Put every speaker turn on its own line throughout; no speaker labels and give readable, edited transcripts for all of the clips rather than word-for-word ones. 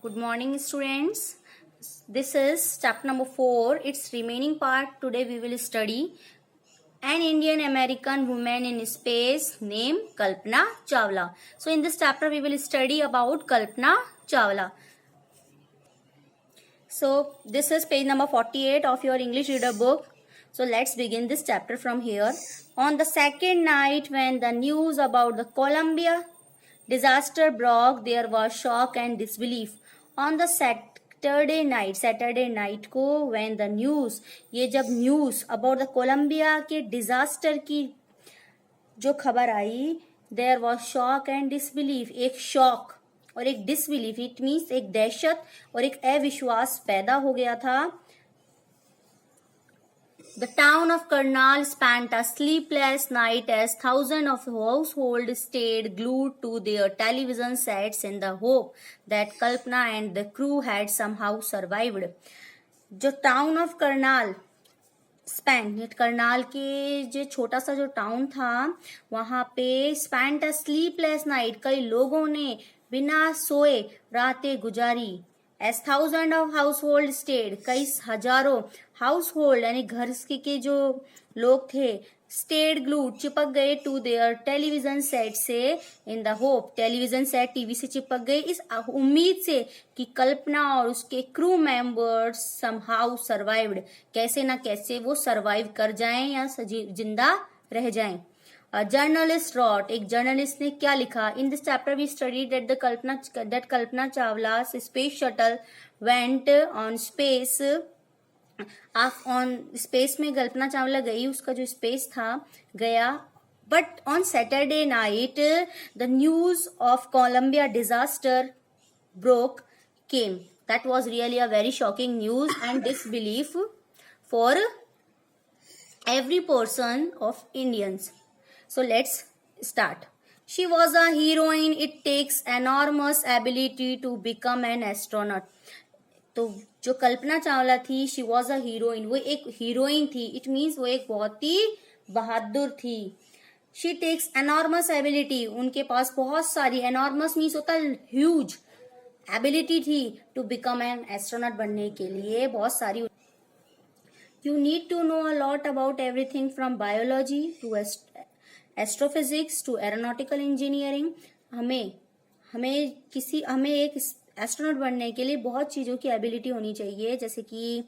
Good morning, students. This is chapter number 4. Its remaining part. Today we will study an Indian American woman in space named Kalpana Chawla. So in this chapter we will study about Kalpana Chawla. So this is page number 48 of your English reader book. So let's begin this chapter from here. On the second night when the news about the Columbia disaster broke, there was shock and disbelief. On the Saturday night को when the news, ये जब news about the Columbia के disaster की जो खबर आई, there was shock and disbelief. एक shock और एक disbelief, it means एक दहशत और एक अविश्वास पैदा हो गया था. The town of Karnal spent a sleepless night as thousands of households stayed glued to their television sets in the hope that Kalpana and the crew had somehow survived. जो town of Karnal spent, Karnal के जो छोटा सा जो town था वहां पे spent a sleepless night, कई लोगों ने बिना सोए रातें गुजारी. As thousand of household stayed, कई हजारों हाउस होल्ड यानी घर के जो लोग थे स्टेड ग्लूड चिपक गए टू देयर टेलीविजन सेट से in the hope, television set TV से चिपक गए इस उम्मीद से कि कल्पना और उसके क्रू मेंबर्स समहाउ सर्वाइव्ड, कैसे ना कैसे वो सर्वाइव कर जाएं या जिंदा रह जाएं. जर्नलिस्ट रॉट, एक जर्नलिस्ट ने क्या लिखा. In this chapter we study that Kalpana Chawla space shuttle went on space. On space में कल्पना चावला गई, उसका जो स्पेस था गया. But on Saturday night the news of Columbia disaster broke came. That was really a very shocking news and disbelief for every person of Indians. So let's start. She was a heroine. It takes enormous ability to become an astronaut. तो जो कल्पना चावला थी, she was a heroine, वो एक heroine थी. It means वो एक बहुत ही बहादुर थी. शी टेक्स एनॉर्मस एबिलिटी, उनके पास बहुत सारी, एनॉर्मस मीन्स होता है ह्यूज, एबिलिटी थी टू बिकम एन एस्ट्रोनॉट, बनने के लिए बहुत सारी. You need to know a lot about everything from biology to astrophysics to aeronautical engineering. हमें एक एस्ट्रोनॉट बनने के लिए बहुत चीज़ों की एबिलिटी होनी चाहिए, जैसे कि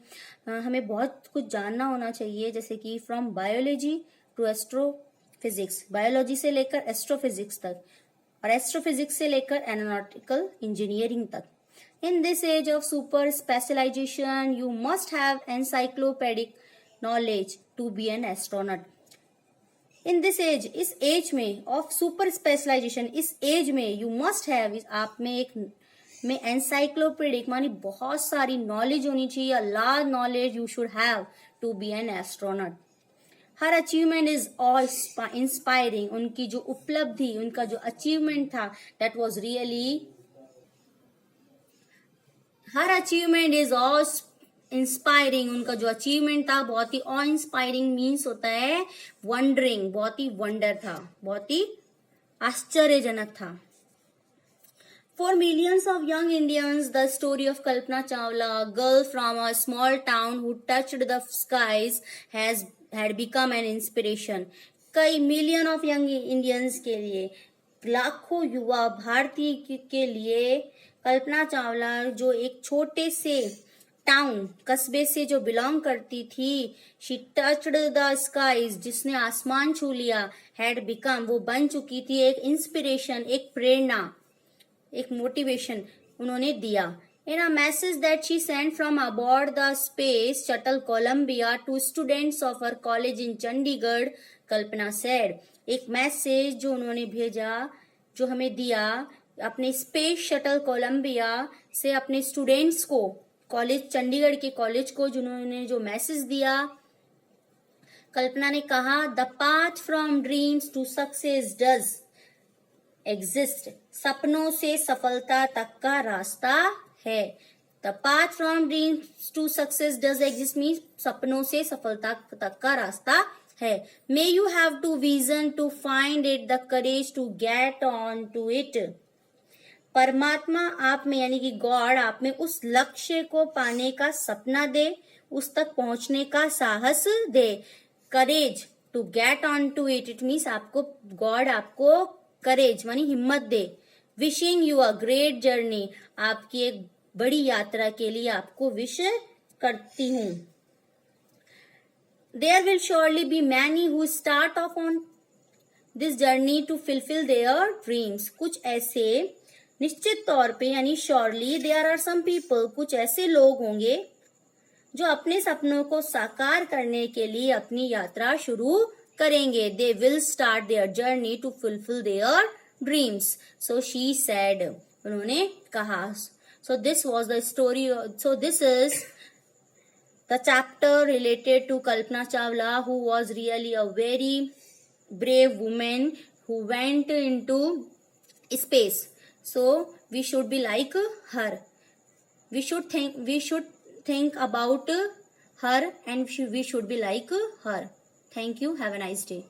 हमें बहुत कुछ जानना होना चाहिए, जैसे कि from biology to astrophysics, biology से लेकर एस्ट्रोफिजिक्स तक और एस्ट्रोफिजिक्स से लेकर एरोनॉटिकल इंजीनियरिंग तक. In this age of super specialization, you must have encyclopedic knowledge to be an astronaut. In this age, इस एज में of super specialization, इस एज में you must have, आप में एक में encyclopedic मानी बहुत सारी नॉलेज होनी चाहिए. A large knowledge you should have to be an astronaut. Her achievement is awe-inspiring. उनकी जो उपलब्धि, उनका जो अचीवमेंट था, that was really her achievement is of inspiring. उनका जो अचीवमेंट था बहुत ही ऑ इंस्पायरिंग मीन्स होता है वंडरिंग, बहुत ही वंडर था, बहुत ही आश्चर्यजनक था. For millions of young Indians the story of Kalpana Chawla, girl from a small town who touched the skies, had become an inspiration. कई मिलियन ऑफ यंग इंडियंस के लिए, लाखों युवा भारतीय के लिए कल्पना चावला जो एक छोटे से टाउन, कस्बे से जो बिलोंग करती थी, शी टच्ड द स्काईज, जिसने आसमान छू लिया, हैड बिकम, वो बन चुकी थी एक इंस्पिरेशन, एक प्रेरणा, एक मोटिवेशन उन्होंने दिया. In a message that she sent from aboard the space shuttle Columbia to students of her college in Chandigarh, Kalpana said, एक मैसेज जो उन्होंने भेजा, जो हमें दिया अपने स्पेस शटल कोलंबिया से अपने स्टूडेंट्स को, कॉलेज चंडीगढ़ के कॉलेज को, जिन्होंने जो मैसेज दिया. कल्पना ने कहा, the path from dreams to success does exist, सपनों से सफलता तक का रास्ता है. The path from dreams to success does exist means सपनों से सफलता तक का रास्ता है. May you have to vision to find it, the courage to get on to it. परमात्मा आप में यानी कि गॉड आप में उस लक्ष्य को पाने का सपना दे, उस तक पहुंचने का साहस दे। Courage to get on to it, it means आपको गॉड आपको करेज मानी हिम्मत दे। Wishing you a great journey, आपकी एक बड़ी यात्रा के लिए आपको विश करती हूँ। There will surely be many who start off on this journey to fulfill their dreams. कुछ ऐसे निश्चित तौर पे यानी surely there are some people, कुछ ऐसे लोग होंगे जो अपने सपनों को साकार करने के लिए अपनी यात्रा शुरू करेंगे। They will start their journey to fulfill their dreams. So she said, उन्होंने कहा। So this was the story. So this is the chapter related to Kalpana Chawla, who was really a very brave woman who went into space. So we should be like her. We should think about her, and we should be like her. Thank you. Have a nice day.